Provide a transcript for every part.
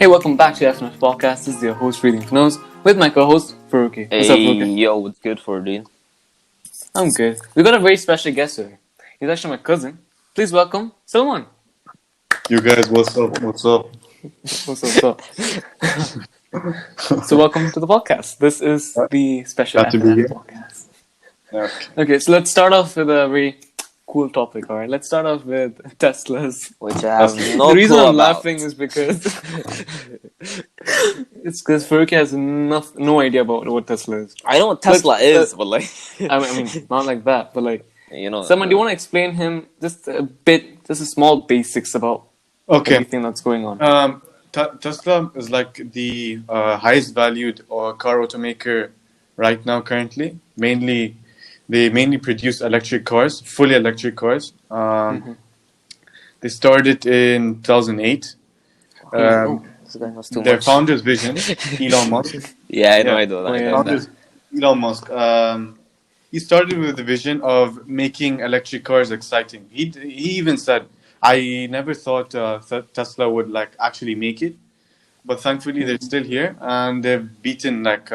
Hey, welcome back to FNF Podcast. This is your host, Reading for Nose, with my co-host, Faruqi. What's up, Hey, Faruqi? yo, what's good for Dean? I'm good. We got a very special guest today. He's actually my cousin. Please welcome Salman. You guys, what's up? What's up? What's up? So welcome to the podcast. This is the special Glad to be FNF here. podcast. Yeah. Okay, so let's start off with a very cool topic, alright? Let's start off with Teslas. Which I have That's- no The reason clue I'm about. laughing is because it's because Faruqi has no idea about what Tesla is. I know what Tesla is, but like, I mean, not like that, but like, you know. Someone, do you want to explain him just a bit, just a small basics about Okay. everything that's going on? Tesla is like the highest valued car automaker right now currently. They mainly produce electric cars, fully electric cars. They started in 2008. This guy knows too Their much. founder's vision, Elon Musk. Yeah, I know, Yeah. I know that. Oh, I yeah. know that. Founders, Elon Musk. He started with the vision of making electric cars exciting. He even said, "I never thought Tesla would like actually make it, but thankfully they're still here and they've beaten like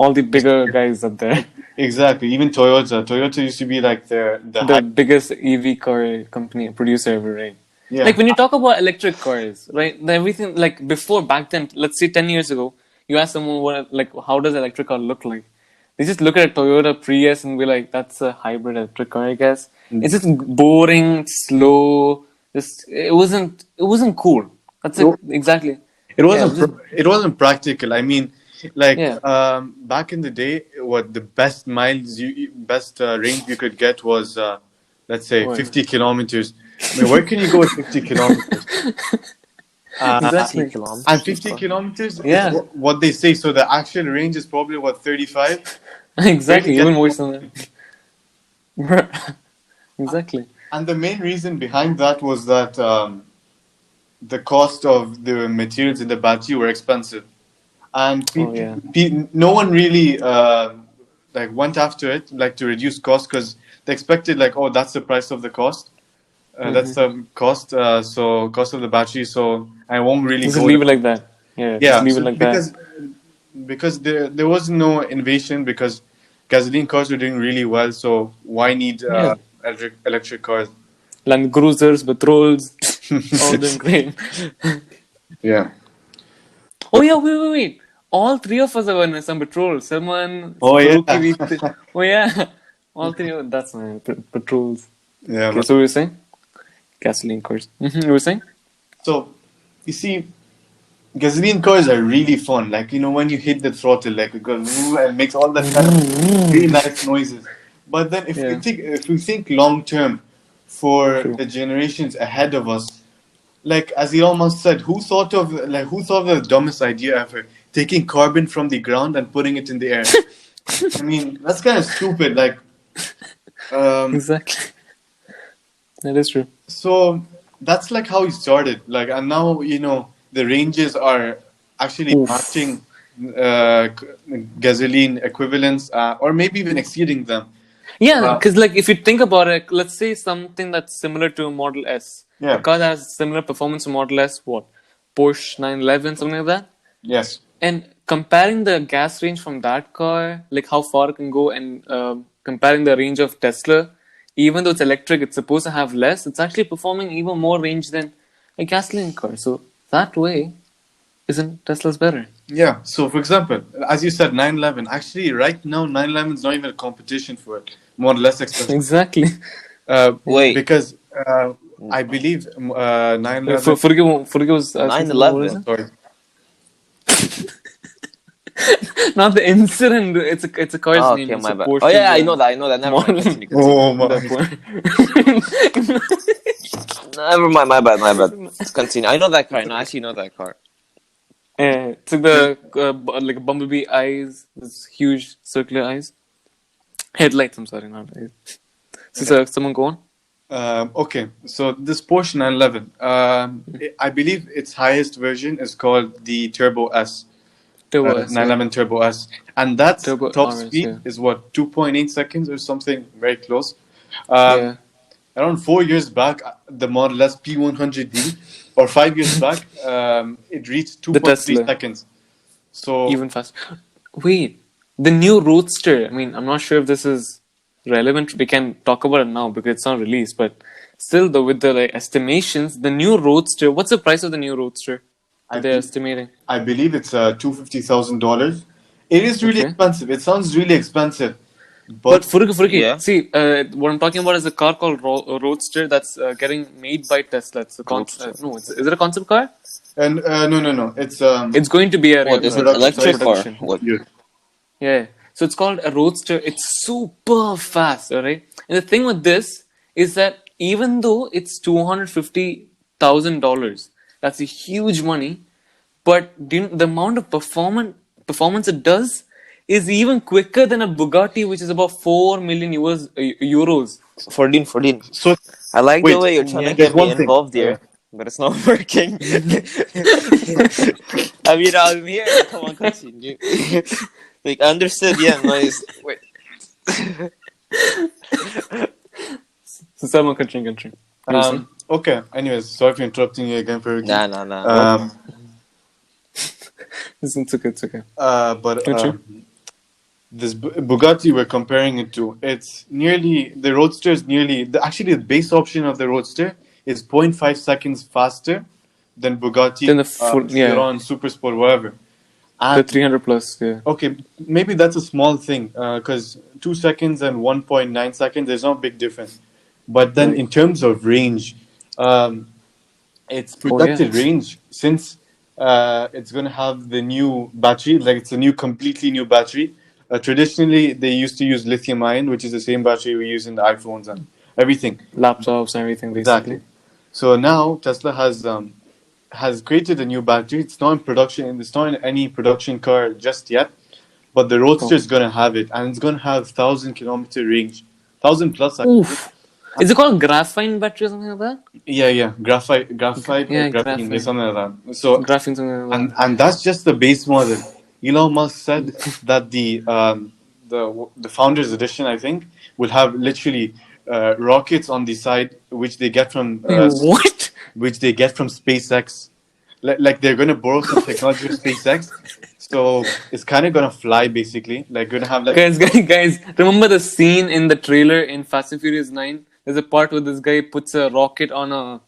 All the bigger guys up there, exactly even Toyota. Toyota used to be like the the biggest EV car company producer ever, right? yeah Like when you talk about electric cars, right? Everything like before back then, let's say 10 years ago, you ask someone what like how does electric car look like? They just look at a Toyota Prius and be like, that's a hybrid electric car, I guess. It's just boring, slow. Just it wasn't cool. That's it, exactly. it wasn't Yeah, it wasn't practical. I mean, like Yeah. back in the day, what the best range you could get was let's say Oh, yeah. 50 kilometers. I mean, where can you go with 50 kilometers? Exactly. 50 kilometers. And 50 kilometers Yeah. is what they say. So the actual range is probably what 35. Exactly, Really even get- worse than that. Exactly. And the main reason behind that was that the cost of the materials in the battery were expensive, and Oh, yeah. no one really like went after it like to reduce cost because they expected like, oh, that's the price of the cost. That's the cost. So cost of the battery. So I won't really Just go. leave it like that. Yeah, Yeah, just leave so it like because there was no innovation because gasoline cars were doing really well. So why need Yeah. electric cars? that. Land Cruisers, Patrols, all doing great. Yeah. Oh yeah, wait. All three of us are in some Patrol. Salman, Oh, yeah. Faruqi, oh yeah. All three of that's my Patrols. Yeah. Okay, so what were you saying? Gasoline cars. You were saying? So you see, gasoline cars are really fun. Like, you know, when you hit the throttle, like it goes and makes all that kind of really nice noises. But then Yeah. if you think long term for True. the generations ahead of us, like as Elon Musk said, who thought of the dumbest idea ever? Taking carbon from the ground and putting it in the air. I mean, that's kind of stupid. Like, Exactly. That is true. so that's like how he started. Like, and now you know the ranges are actually Oof. matching gasoline equivalents, or maybe even exceeding them. Yeah, because like if you think about it, let's say something that's similar to a Model S. Yeah. A car that has similar performance to Model S, what? Porsche 911, something like that. Yes. And comparing the gas range from that car, like how far it can go, and comparing the range of Tesla, even though it's electric, it's supposed to have less. It's actually performing even more range than a gasoline car. So that way, isn't Tesla's better? Yeah. So, for example, as you said, 911. Actually, right now, 911 is not even a competition for it. More or less expensive. Exactly. Wait. Because I believe 911. Forgive was asking 911. what is it? Sorry. Not the incident. It's a car's Oh, name. okay, It's my a bad. Porsche Oh, yeah, I and, know that. Never mind. Model. Continue, continue. Oh my. Never mind, my bad. Continue. I know that car. No, I actually know that car. It's like the like bumblebee eyes, this huge circular eyes, headlights. I'm sorry, not eyes. So, someone go on. Okay, so this Porsche 911, I believe its highest version is called the Turbo S. Turbo S, 911 Turbo S, and that's Turbo top RS, speed yeah. is what 2.8 seconds or something very close. Yeah. Around 4 years back, the Model S P100D or 5 years back, it reached The 2.3 Tesla. seconds. So Even faster. Wait, the new Roadster. I mean, I'm not sure if this is relevant. We can talk about it now because it's not released. But still, though, with the like, estimations, the new Roadster. What's the price of the new Roadster I that they're think estimating? I believe it's $250,000. It is really Okay. expensive. It sounds really expensive, But but Furuki, Yeah. see, what I'm talking about is a car called Roadster that's getting made by Tesla. It's a Roadster. no, is it a concept car? and no. It's It's going to be a What real is car. it? It's in production. Electric car? production. What? Yeah. Yeah. So it's called a Roadster. It's super fast, alright? And the thing with this is that even though it's $250,000, that's a huge money, but the amount of performance it does is even quicker than a Bugatti, which is about 4 million euros. 14. So I like the wait, way you're trying to Yeah. get there's me one thing. involved here, but it's not working. I mean, I'm here. Come on, continue. Like, I understood, yeah, nice. Wait. So Salman, continue. You were saying? Okay. Anyways, sorry for interrupting you again, Faruqi. Nah. Um, It's okay, it's okay. but Continue. this Bugatti we're comparing it to, it's nearly the Roadster is nearly actually the base option of the Roadster is zero point 0.5 seconds faster than Bugatti Then the full, yeah, Chiron, Super Sport, whatever. the And 300 plus, yeah. okay, maybe that's a small thing because 2 seconds and 1.9 seconds, there's not a big difference. But then Right. in terms of range, its Oh, yeah. projected range, since it's going to have the new battery, like it's a completely new battery. Traditionally, they used to use lithium ion, which is the same battery we use in the iPhones and everything. Laptops and everything, basically. Exactly. So now Tesla has created a new battery. It's not in production. It's not in any production car just yet. But the Roadster Oh. is going to have it, and it's going to have 1,000 kilometer range, 1,000 plus. Actually. Oof. Is it called graphene battery or something like that? Yeah. Graphite, Yeah, or graphene, graphene. something like that. So Graphene, something like that. and that's just the base model. Elon Musk said that the founders edition, I think, will have literally rockets on the side, which they get from Wait, what? SpaceX. Like they're gonna borrow some technology from SpaceX, so it's kind of gonna fly basically. Like gonna have like Guys, remember the scene in the trailer in Fast and Furious 9? There's a part where this guy puts a rocket on a,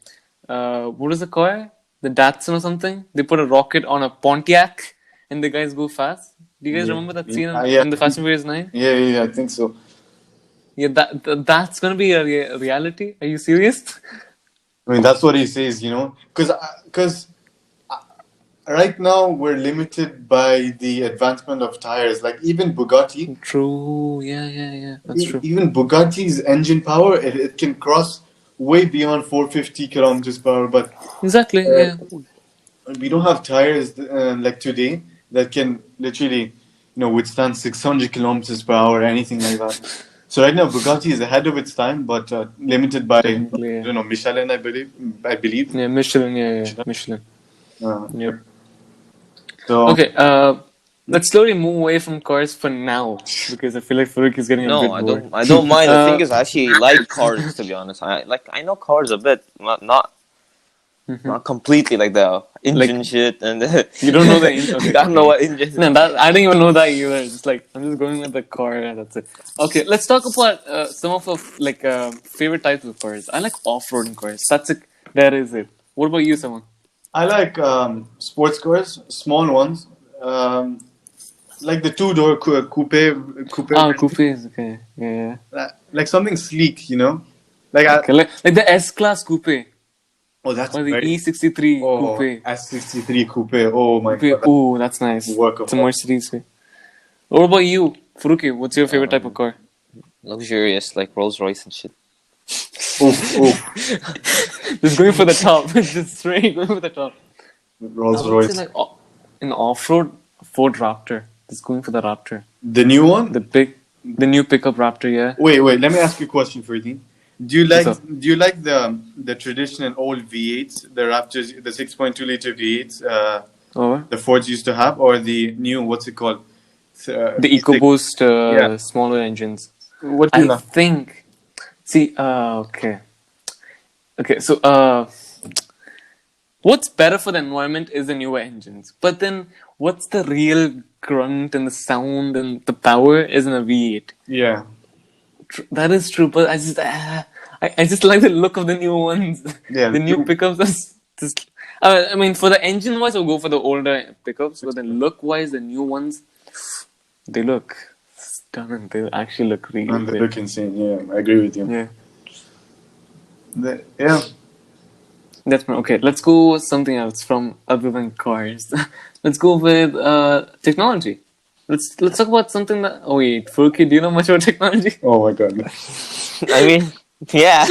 what is it called? The Datsun or something? They put a rocket on a Pontiac and the guys go fast. Do you guys remember that scene yeah, in the Fast and Furious 9? yeah, I think so. Yeah, that's gonna be a reality. Are you serious? I mean, that's what he says, because right now we're limited by the advancement of tires. Like even Bugatti, True. Yeah. That's true. even Bugatti's engine power, it can cross way beyond 450 kilometers per hour. But Exactly. Yeah. we don't have tires like today that can literally, withstand 600 kilometers per hour or anything like that. So right now Bugatti is ahead of its time, but limited by Technically, yeah. Michelin, I believe. Yeah, Michelin. Yeah. Michelin. Yep. So Okay. Let's slowly move away from cars for now because I feel like Farouk is getting a No, bit I bored. don't. I don't mind. The thing Uh, is, I actually like cars. To be honest, I know cars a bit, not completely like the engine shit and You don't know the engine. Okay, I don't know what engine. No, I didn't even know that either. Just like I'm just going with the car and that's it. Okay, let's talk about some of our favorite types of cars. I like off-roading cars. That's it. That is it. What about you, someone? I like sports cars, small ones, like the two-door coupe, Ah, coupes. Okay, yeah. like something sleek, Like Okay, like the S-Class coupe that's or the very E63 coupe. S63 coupe. Oh my god, Oh, that's nice. Work of It's a art. Mercedes. What about you, Furuki? What's your favorite type of car? Luxurious, like Rolls Royce and shit. Just going for the top. Just straight going for the top. Rolls I would Royce. say like in off-road, Ford Raptor. Just going for the Raptor. The new one. The new pickup Raptor. Yeah. Wait. Let me ask you a question, Ferdinand. Do you like What's up? the traditional old V8s, the Raptors, the 6.2 liter V8s, Or the Fords used to have, or the new what's it called? the EcoBoost Yeah. smaller engines. What do you I like? think. See. Okay. Okay. So what's better for the environment is the newer engines. But then what's the real grunt and the sound and the power is in a V8. Yeah. That is true, but I just like the look of the new ones. Yeah. The new pickups are just. I mean, for the engine wise, I'll go for the older pickups, but then look wise, the new ones, they look stunning. They actually look really And they good. look insane. Yeah, I agree with you. Yeah, Yeah. that's okay. Let's go with something else from other than cars. Let's go with technology. Let's talk about something that. Oh wait, Furky, do you know much about technology? Oh my god. I mean, yeah.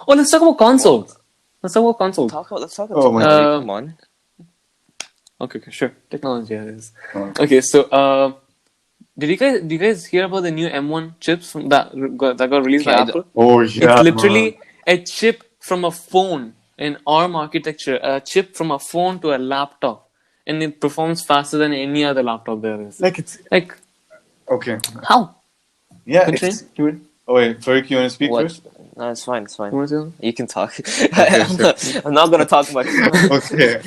Oh, let's talk about consoles. Let's talk about consoles. Let's talk about Oh my technology. God. Come on. Okay, sure. Technology it is. Oh. Okay, so did you guys hear about the new M1 chips that got released by Okay, Apple? Oh yeah. It's literally a chip from a phone in ARM architecture, a chip from a phone to a laptop, and it performs faster than any other laptop there is. Like it's Like okay. how? Yeah. Continue. It's, oh wait, Farouk, you want to speak What? first? No, it's fine. It's fine. You want to say You can talk. sure. I'm not gonna talk much. Okay.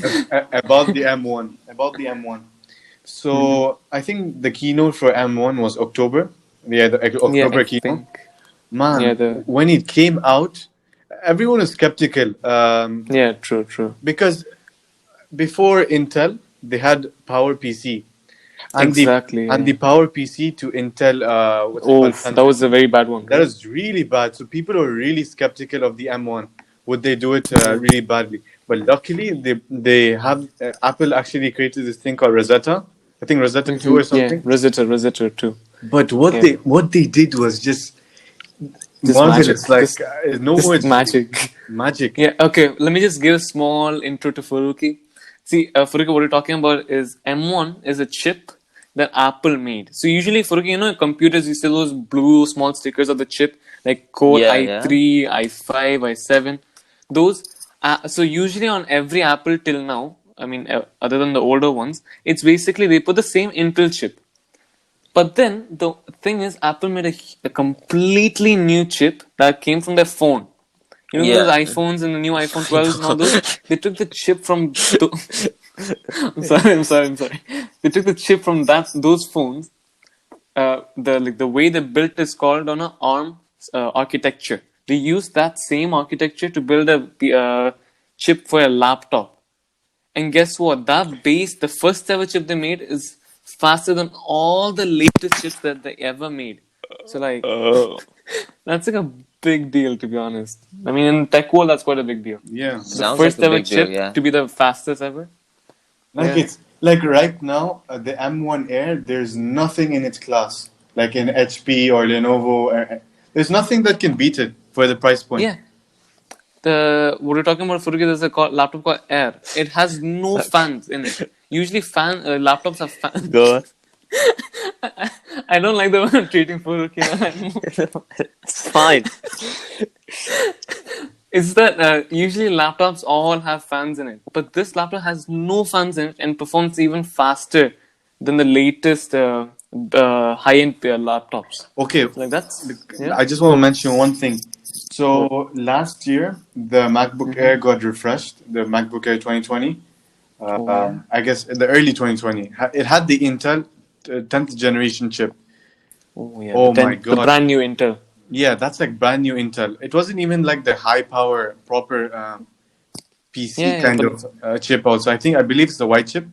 About the M1. About the M1. So I think the keynote for M1 was October. Yeah, the something? Yeah, October I keynote. think. Man, Yeah, the when it came out, everyone was skeptical. yeah, true. Because before Intel, they had PowerPC, and Exactly. the PowerPC to Intel. What's it Oh, called? that was a very bad one. That is really bad. So people were really skeptical of the M1. Would they do it really badly? But luckily, they have Apple actually created this thing called Rosetta. I think Rosetta 2 or Yeah, something. Rosetta too. But Yeah. what they did was just Just marvelous. magic. Like no Just words. magic. Magic. Yeah, okay. Let me just give a small intro to Furuki. See, Furuki, what we're talking about is M1 is a chip that Apple made. So usually, Furuki, you know, in computers, you see those blue small stickers of the chip, like Core Yeah, i3, i5, i7. Those. So usually on every Apple till now, I mean, other than the older ones, it's basically they put the same Intel chip. But then the thing is, Apple made a completely new chip that came from their phone. You know Yeah. those iPhones and the new iPhone 12s and all those? They took the chip from. I'm sorry. They took the chip from those phones. The way they built is called on a ARM architecture. They used that same architecture to build a chip for a laptop. And guess what? That base, the first ever chip they made, is faster than all the latest chips that they ever made. So like, Oh. that's like a big deal, to be honest. I mean, in tech world, that's quite a big deal. Yeah. The Sounds first like a ever big deal, chip yeah. to be the fastest ever. Like Yeah. it's like right now, the M1 Air, there's nothing in its class. Like in HP or Lenovo, there's nothing that can beat it for the price point. Yeah. What we're talking about, Furuki, there's a laptop called Air. It has no fans in it. Usually, laptops have fans. Go on. I don't like the way I'm treating Furuki. It's fine. It's that usually laptops all have fans in it, but this laptop has no fans in it and performs even faster than the latest high-end laptops. Okay, Like that's yeah. I just want to mention one thing. So last year, the MacBook Air got refreshed, the MacBook Air 2020. yeah. I guess in the early 2020. It had the Intel 10th generation chip. Oh yeah. Oh the my The God. brand new Intel. Yeah, that's like brand new Intel. It wasn't even like the high power proper PC Yeah, kind but- of chip. Also, I believe it's the white chip.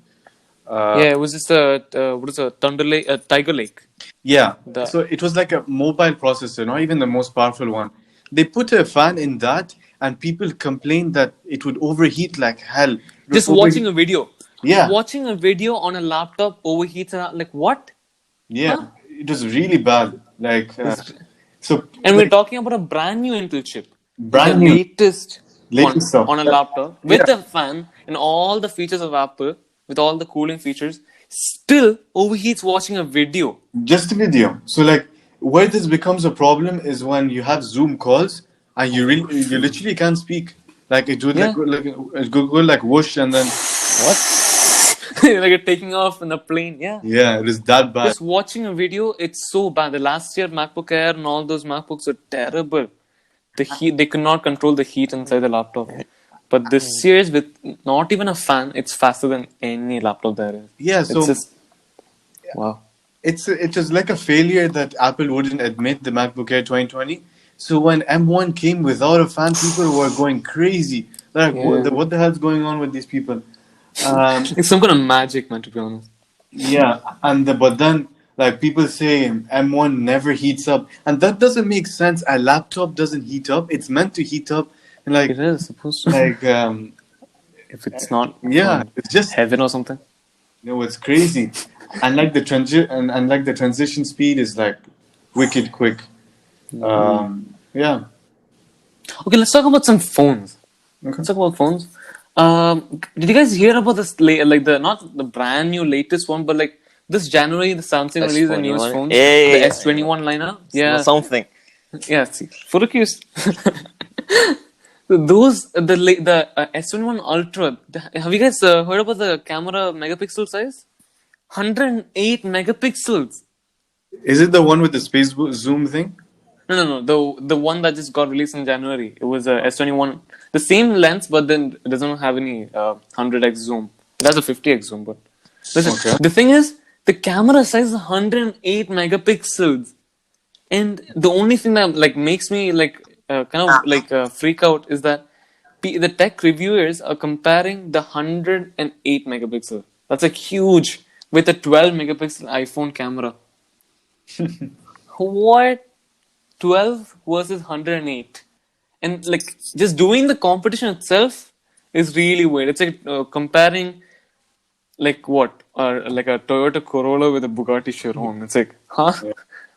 Yeah, it was just what is a Tiger Lake. Yeah. The- So it was like a mobile processor, not even the most powerful one. They put a fan in that, and people complained that it would overheat like hell. It would Just watching a video. Yeah. Watching a video on a laptop overheats and like what? Yeah, Huh? it was really bad. Like, so And we're talking about a brand new Intel chip. Brand the new. latest one Stuff. on a laptop with Yeah. the fan and all the features of Apple, with all the cooling features, still overheats watching a video. Just a video. So like, where this becomes a problem is when you have Zoom calls and you literally can't speak. Like it would Yeah. go like whoosh and then what? Like you're taking off in a plane. Yeah. Yeah, it is that bad. Just watching a video, it's so bad. The last year MacBook Air and all those MacBooks are terrible. the heat, they could not control the heat inside the laptop. But this series with not even a fan, it's faster than any laptop there is. Yeah, It's so just wow. it was like a failure that Apple wouldn't admit the MacBook Air 2020. So when M1 came without a fan, people were going crazy. Like, Yeah. what the hell's going on with these people? Um, It's some kind of magic, man, to be honest. yeah, but then like people say M1 never heats up, and that doesn't make sense. A laptop doesn't heat up. It's meant to heat up, and It is supposed to. like If it's not yeah, from it's just heaven or something. it's crazy, and like the and the transition speed is like wicked quick. Yeah. Okay, let's talk about some phones. Okay. Let's talk about phones. Did you guys hear about this? Like the not the brand new latest one, but like this January, the Samsung released the newest S21. phones, Yeah, the yeah, S21 lineup. yeah. Yeah, Something. yeah. See, Furukis. Those the S21 Ultra. Have you guys heard about the camera megapixel size? 108 megapixels. Is it the one with the space zoom thing? No. The one that just got released in January. It was a S21, the same lens, but then it doesn't have any 100x zoom. It has a 50x zoom, but listen, Okay. the thing is, the camera size is 108 megapixels, and the only thing that like makes me like kind of like freak out is that the tech reviewers are comparing the 108 megapixel. That's like huge with a 12 megapixel iPhone camera. What? 12 versus 108, and like just doing the competition itself is really weird. It's like comparing like what like a Toyota Corolla with a Bugatti Chiron. It's like, huh?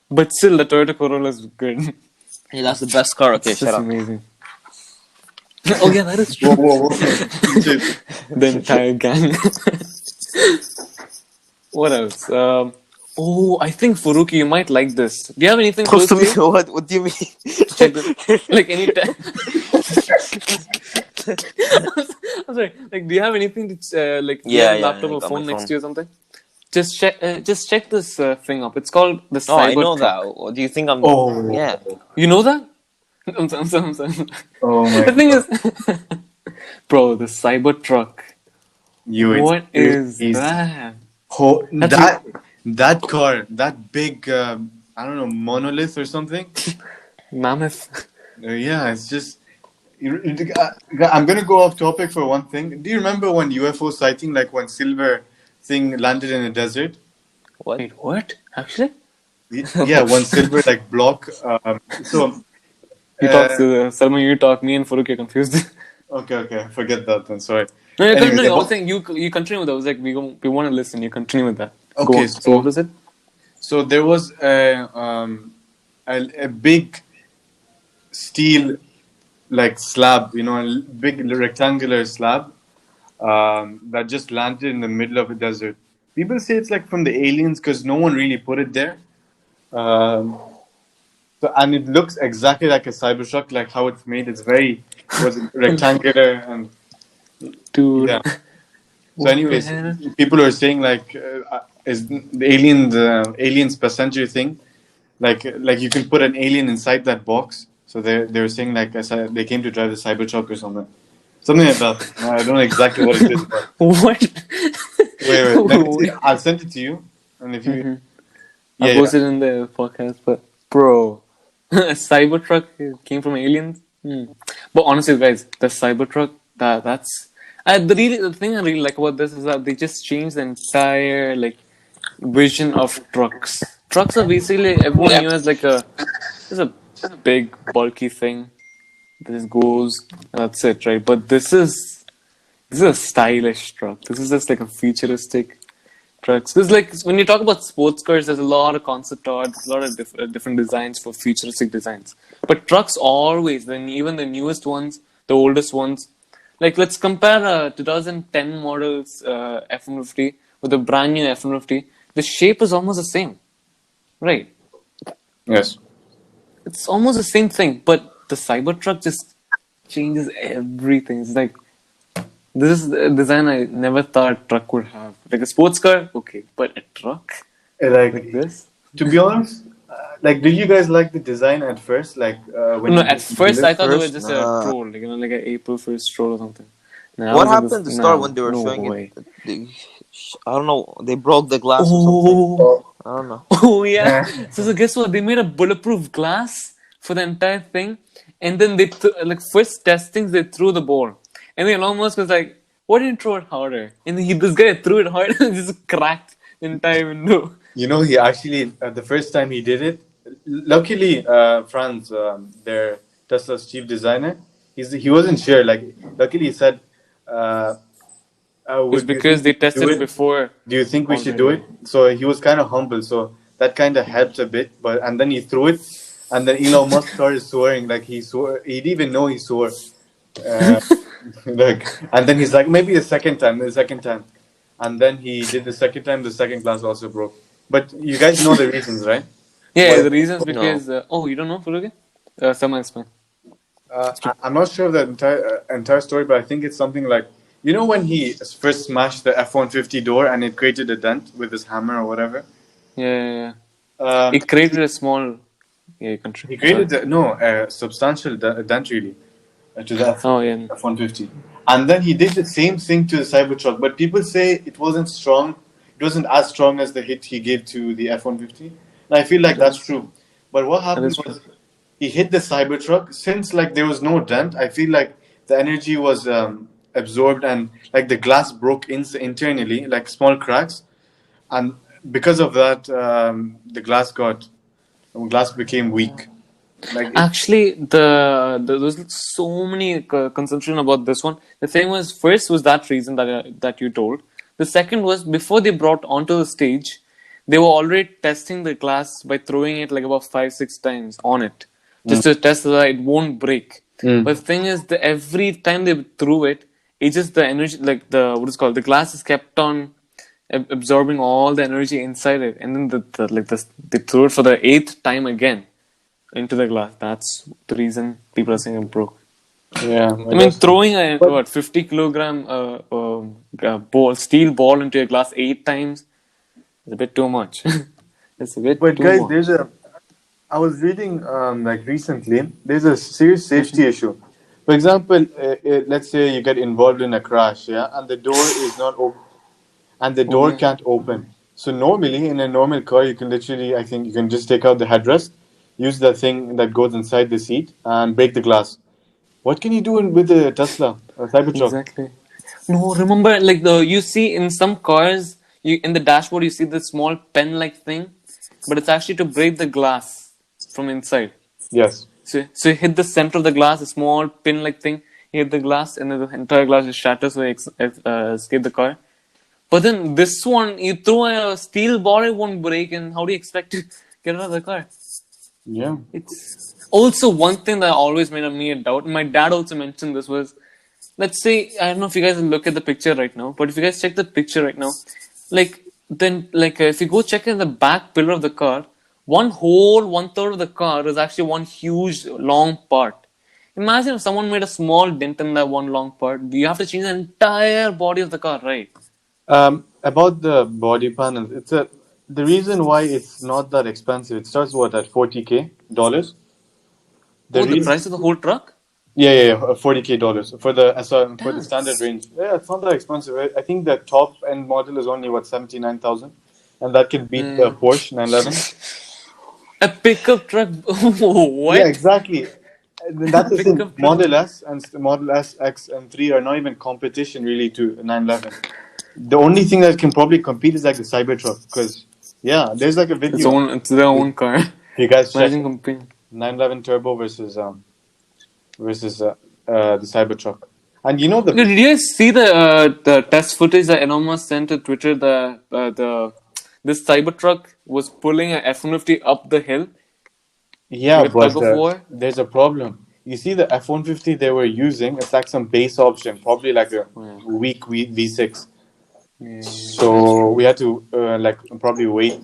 But still the Toyota Corolla is good. Hey, that's the best car. Okay, It's shut just up. amazing. Oh yeah, that is Whoa, true. whoa, whoa. Shit. The entire gang. What else? Oh, I think Furuki, you might like this. Do you have anything close Close to to me? you? What do you mean? Check this. Like any time. I'm sorry. Like, do you have anything to like? Do you Yeah, have a yeah, laptop I or got my phone next phone. to you or something? Just check this thing up. It's called the No, I know Cybertruck. that. What do you think I'm? Oh. Yeah. You know that? I'm sorry. Oh my The thing god. is, bro, the Cybertruck. It's What is crazy. that? That that car, that big I don't know, monolith or something. Mammoth. Yeah, it's just. I'm gonna go off topic for one thing. Do you remember when UFO sighting, like when silver thing landed in a desert? What? Wait, what? Actually? Yeah, one silver like block. So You talk, uh, Salman, you talk, me and Farooq are confused. okay, forget that then. Sorry. No, Anyways, I was saying you continue with that. I was like, we want to listen. You continue with that. Go okay, on. So what was it? so there was a big steel like slab, a big rectangular slab that just landed in the middle of a desert. People say it's like from the aliens because no one really put it there. And it looks exactly like a Cybertruck, like how it's made. It's very rectangular and Dude. yeah. So, What the anyways, hell? people are saying like, is the aliens passenger thing, like you can put an alien inside that box. So they're saying like they came to drive the Cybertruck or something like that. I don't know exactly what it is, but What? wait, let me see. I'll send it to you, and if you, I'll yeah, post it in the podcast, but bro, a Cybertruck came from aliens. But honestly, guys, the Cybertruck that's the thing I really like about this is that they just changed the entire like vision of trucks. Trucks are basically everyone knew as like just a big bulky thing that just goes. That's it, right? But this is a stylish truck. This is just like a futuristic trucks. Because like when you talk about sports cars, there's a lot of concept art, a lot of different designs for futuristic designs. But trucks always, then even the newest ones, the oldest ones, like let's compare a 2010 models F-150 with a brand new F-150. The shape is almost the same, right? yes. It's almost the same thing, but the Cybertruck just changes everything. It's like this is a design I never thought truck would have. Like a sports car, okay, but a truck like Like this. to be honest, Like, did you guys like the design at first? Like when No, you at just build first I it? thought they were First, just a nah. troll, like like an April First troll or something. And I What was like, happened this, to start no, when they were no showing it? way. They, I don't know. They broke the glass or something. Oh, Oh. I don't know. oh yeah. So guess what? They made a bulletproof glass for the entire thing, and then they like first testings they threw the ball, and then Elon Musk was like, "Why didn't you throw it harder?" And then this guy threw it hard and just cracked the entire window. You know, he actually the first time he did it. Luckily, Franz, their Tesla's chief designer, he wasn't sure. Like, luckily, he said, uh, It's "Would you think because we they should do tested it it? before Do you think we should do already. it?" So he was kind of humble. So that kind of helped a bit. But and then he threw it, and then Elon Musk started swearing. Like he swore, he didn't even know he swore. Uh, like, and then he's like, maybe the second time, and then he did the second time. The second glass also broke. But you guys know the reasons, right? Yeah, What? the reason is No. because oh, you don't know Furuge? Someone explain. I'm not sure of the entire story, but I think it's something like, you know, when he first smashed the F-150 door and it created a dent with his hammer or whatever. Yeah, yeah, yeah. Um, It created a small country. he Sorry. created a substantial dent really to the Oh yeah. F-150, and then he did the same thing to the Cybertruck. But people say it wasn't strong. It wasn't as strong as the hit he gave to the F-150. And I feel like That that's is true. true. But what That happened is true. was he hit the Cybertruck. Since like there was no dent, I feel like the energy was absorbed and like the glass broke internally, like small cracks, and because of that, the glass became weak. Like it, Actually, there's so many consumption about this one. The thing was, first was that reason that you told. The second was before they brought onto the stage, they were already testing the glass by throwing it like about 5-6 times on it, just to test that it won't break. Mm. But the thing is, every time they threw it, it just the energy, like the what is called, the glass is kept on absorbing all the energy inside it, and then they threw it for the eighth time again into the glass. That's the reason people are saying it broke. yeah, I I mean, guess. throwing a But 50 kilogram steel ball into a glass 8 times is a bit too much. It's a bit but too guys, much. I was reading like recently. There's a serious safety issue. For example, let's say you get involved in a crash, yeah, and the door is not open, and the Oh door yeah, can't open. So normally in a normal car, you can literally, I think, you can just take out the headrest, use the thing that goes inside the seat, and break the glass. What can you do with the Tesla or Cybertruck? exactly. No, remember like the you see in some cars, you in the dashboard you see the small pen-like thing, but it's actually to break the glass from inside. Yes. So you hit the center of the glass, a small pin-like thing. You hit the glass, and then the entire glass just shatters, so you escape the car. But then this one, you throw a steel ball, it won't break, and how do you expect to get out of the car? Yeah. It's also one thing that always made me a doubt. My dad also mentioned this was, let's say, I don't know if you guys look at the picture right now, but if you guys check the picture right now, if you go check in the back pillar of the car, one third of the car is actually one huge long part. Imagine if someone made a small dent in that one long part. You have to change the entire body of the car, right? About the body panels, the reason why it's not that expensive. It starts what at $40K. The Oh, the reason, price of the whole truck? yeah, $40K for the Damn. standard range. Yeah, it's not that expensive. I think the top end model is only what 79,000, and that can beat the Uh, Porsche 911. a pickup truck. Yeah, What? exactly. And that's the thing. Pickup truck. Model S and Model S, X, and 3 are not even competition really to 911. The only thing that can probably compete is like the Cybertruck, because yeah, there's like a video. It's their If own car. you guys check Imagine comparing. 911 Turbo versus the Cybertruck, and you know the Did you guys see the test footage that Elon Musk sent to Twitter? The this Cybertruck was pulling a F-150 up the hill yeah, like a tug but of war. there's a problem. You see the F-150 they were using, it's like some base option, probably like a Yeah. weak V6. Yeah, that's So true. we had to like probably wait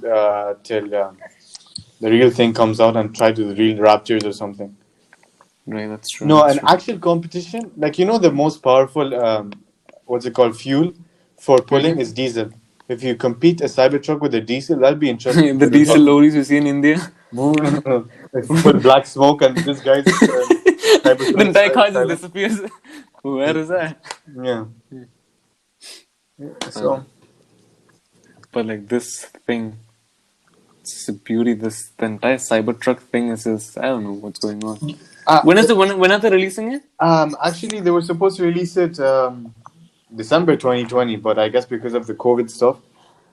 till the real thing comes out and try to the real Raptors or something. Right, that's true. No, That's an true. actual competition, like you know, the most powerful what's it called, fuel for pulling is diesel. If you compete a Cybertruck with a diesel, that'll be interesting The for the diesel top. lorries you see in India. Like full black smoke, and this guy's The Cybertruck entire car just silent. disappears. Where is that? Yeah. Uh, So but like this thing, it's just a beauty. This the entire Cybertruck thing is just I don't know what's going on. uh, When are they releasing it? actually, they were supposed to release it December 2020, but I guess because of the COVID stuff,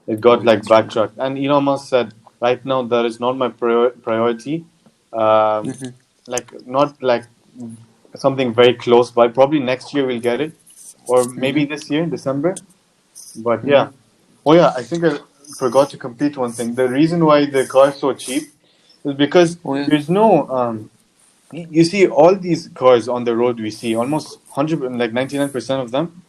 it got Oh, like that's true. backtracked. And Elon Musk said, right now that is not my priority. Um, like not like something very close by. Probably next year we'll get it, or maybe this year, December. But yeah. Oh yeah, I think I forgot to complete one thing. The reason why the car is so cheap is because Oh yeah, there's no you see all these cars on the road we see almost 100 like 99% of them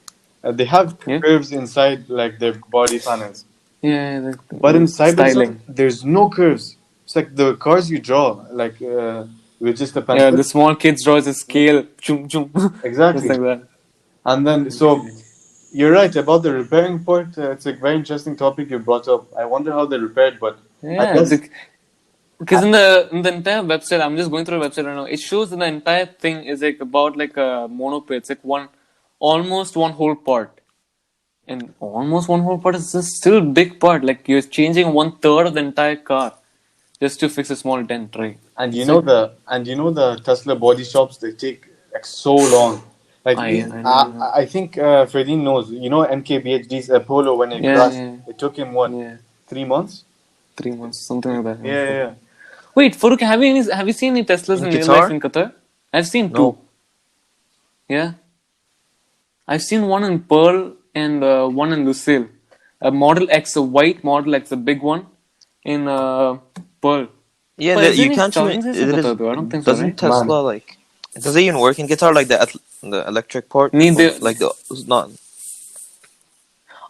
they have yeah, curves inside like their body panels. yeah. But in Cybertruck Styling. there's no curves. It's like the cars you draw like with just a Yeah, pencil. the small kids draws a scale. Chum, chum. Just Exactly. like that. And then so you're right about the repairing part. It's a very interesting topic you brought up. I wonder how they repaired, but I Yeah, guess because in the entire website, I'm just going through the website right now. It shows that the entire thing is like about like a monopay. It's like almost one whole part, and almost one whole part is a still big part. Like you're changing one third of the entire car just to fix a small dent, right? and you It's know like the Tesla body shops they take like so long. Like I know. I think Ferdinand knows. You know MKBHD's Apollo when it Yeah, crashed, yeah, it took him what yeah. 3 months? 3 months, something like that. Yeah, Yeah. yeah, yeah. Wait, Farooq, have you seen any Teslas In in real life Qatar? in Qatar? I've seen two. No. Yeah. I've seen one in Pearl and one in Lucille. A Model X, a white Model X, a big one in Pearl. Yeah, But is there you any can't even. charging stations in It is. Qatar though? I don't think so, Doesn't right? Man, Tesla like? Does it even work in Qatar like the electric part? Need the Like the it's not.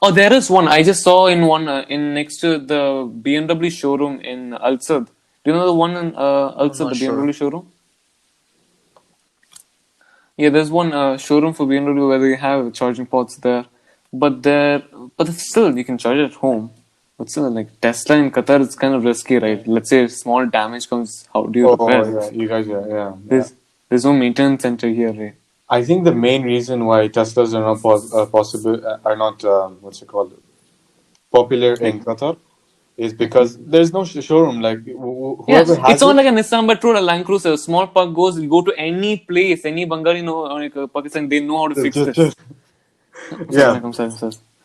Oh, there is one. I just saw in one in next to the BMW showroom in Al Sadd. Do you know the one in Al I'm Sadd, not the sure. BMW showroom? Yeah, there's one showroom for BMW where they have charging ports there, but there, but it's still you can charge it at home. But still, like Tesla in Qatar, it's kind of risky, right? Let's say if small damage comes, how do you oh repair yeah, it? you guys, yeah. There's no maintenance center here, right? I think the main reason why Teslas are not possible are not what's it called popular Like, in Qatar is because there's no showroom. Like yeah, whoever it's has not it, like a Nissan Patrol or a Land Cruiser. Small park goes, you go to any place, any Bengali know, or like Pakistan, they know how to fix this. yeah, I'm sorry.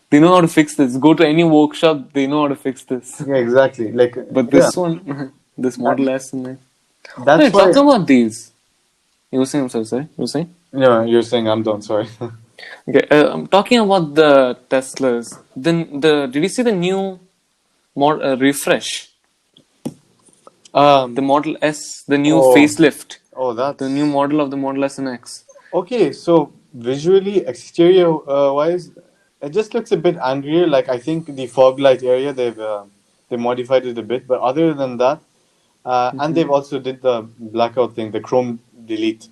They know how to fix this. Go to any workshop, they know how to fix this. yeah, exactly. Like But yeah, this one, this that, Model S, man. that's Wait, why. talking about these. You were saying, I'm sorry. You were saying? No, you're saying I'm done. Sorry. Okay, I'm talking about the Teslas. Then did you see the new refresh? The um. Model S, the new Oh. facelift, Oh, the new that's model of the Model S and X. okay. So visually, exterior wise, it just looks a bit angrier. Like I think the fog light area they modified it a bit, but other than that, and they've also did the blackout thing, the chrome delete.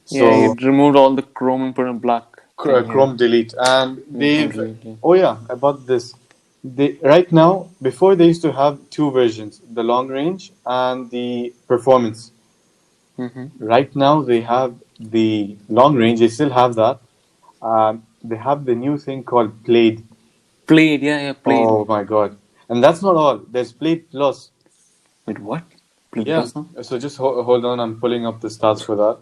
Yeah, So it removed all the chrome and put a black thing. Yeah, Chrome delete, and yeah, Chrome they've delete. Yeah. oh yeah about this. They right now before they used to have two versions, the long range and the performance. Right now they have the long range. They still have that. They have the new thing called Blade. Played, yeah, played. Oh my god! And that's not all. There's Blade Plus. Wait, what? Played Yeah. plus now? So just hold on. I'm pulling up the stats for that.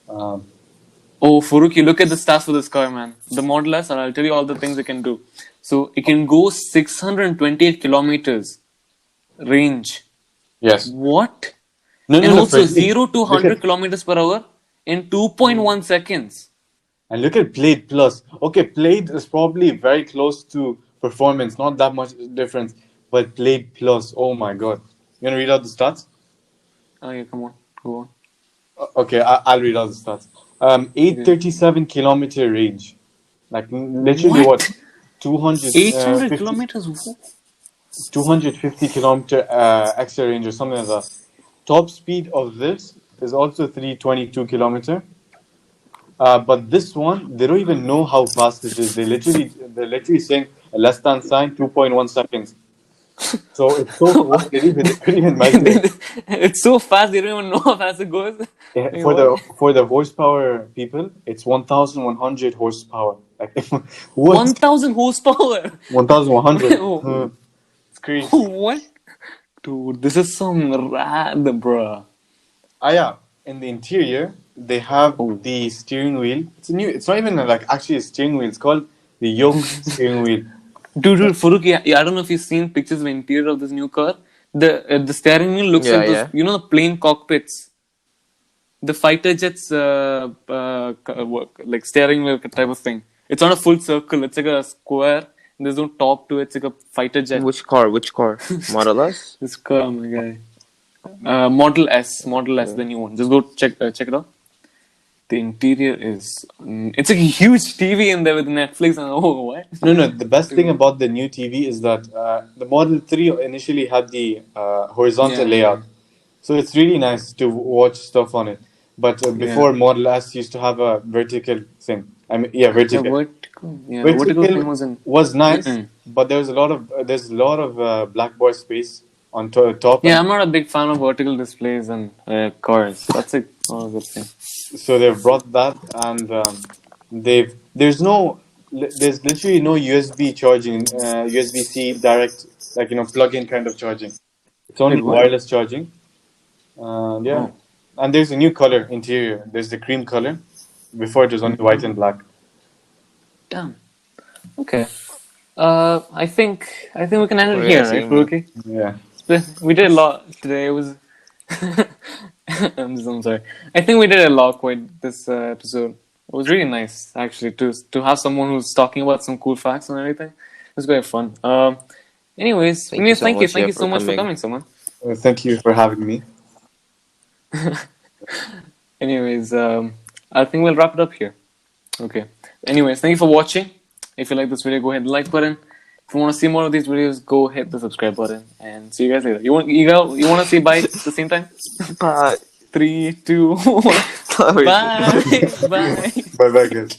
Um, Oh, Furuki, look at the stats for this car, man. The Model S, and I'll tell you all the things it can do. So it can go 628 kilometers range. yes. What? No, no, And no. also Firstly, 0 to look at 100 kilometers per hour in 2.1 seconds. and look at Blade Plus. Okay, Blade is probably very close to performance. Not that much difference, but Blade Plus. Oh my god! You gonna read out the stats? Oh, yeah, come on. Go on. Okay, I'll read out the stats. Okay. 837-kilometer range. Like literally what? What? 800 250, kilometers? 250 kilometer extra range or something like that. Top speed of this is also 322 kilometer. But this one, they don't even know how fast it is. They're literally saying a less than sign 2.1 seconds. So it's so fast. They couldn't even measure it. It's so fast, they don't even know how fast it goes. Yeah, Like, what? for the horsepower people, it's 1,100 horsepower. Like what? 1,000 horsepower. 1,100. Oh, It's crazy. what? Dude, this is some rad, bruh. Ah, yeah. In the interior, they have Oh. the steering wheel. It's a new. It's not even like actually a steering wheel. It's called the yoke steering wheel. Dude, Farooq, I don't know if you've seen pictures of the interior of this new car. The steering wheel looks Yeah, like those, yeah. you know, the plane cockpits. The fighter jets, like steering wheel type of thing. It's not a full circle. It's like a square. There's no top to it. It's like a fighter jet. Which car? Which car? Model S? This car, oh my guy. Model S, the new one. Just go check it out. The interior is, it's like a huge TV in there with Netflix and oh what? No. The best thing about the new TV is that the Model 3 initially had the horizontal Yeah. layout. So it's really nice to watch stuff on it. But before Model S used to have a vertical thing. I mean, yeah, The vertical. vertical thing was in. Was nice, Mm-mm. but there's a lot of blackboard space on top. Yeah, I'm not a big fan of vertical displays and cars. That's a good thing. So they've brought that, and there's literally no USB charging, USB-C direct, like plug-in kind of charging. It's only Wait, what? wireless charging. Yeah, Oh. and there's a new color interior. There's the cream color. Before it was only white and black. Damn. Okay. I think we can end it Oh, here, yeah, right, same. Furuki? Yeah. We did a lot today. It was. I'm sorry. I think we did a lot quite this episode. It was really nice actually to have someone who's talking about some cool facts and everything. It was quite fun. Anyways, Thank you so thank much, you yeah, so for much for coming. coming, someone. Thank you for having me. Anyways, I think we'll wrap it up here. Okay. Anyways, thank you for watching. If you like this video, go hit the like button. If you want to see more of these videos, go hit the subscribe button. And see you guys later. You want to say bye at the same time? Bye. 3, 2, 1. Bye. Bye. Bye bye, guys.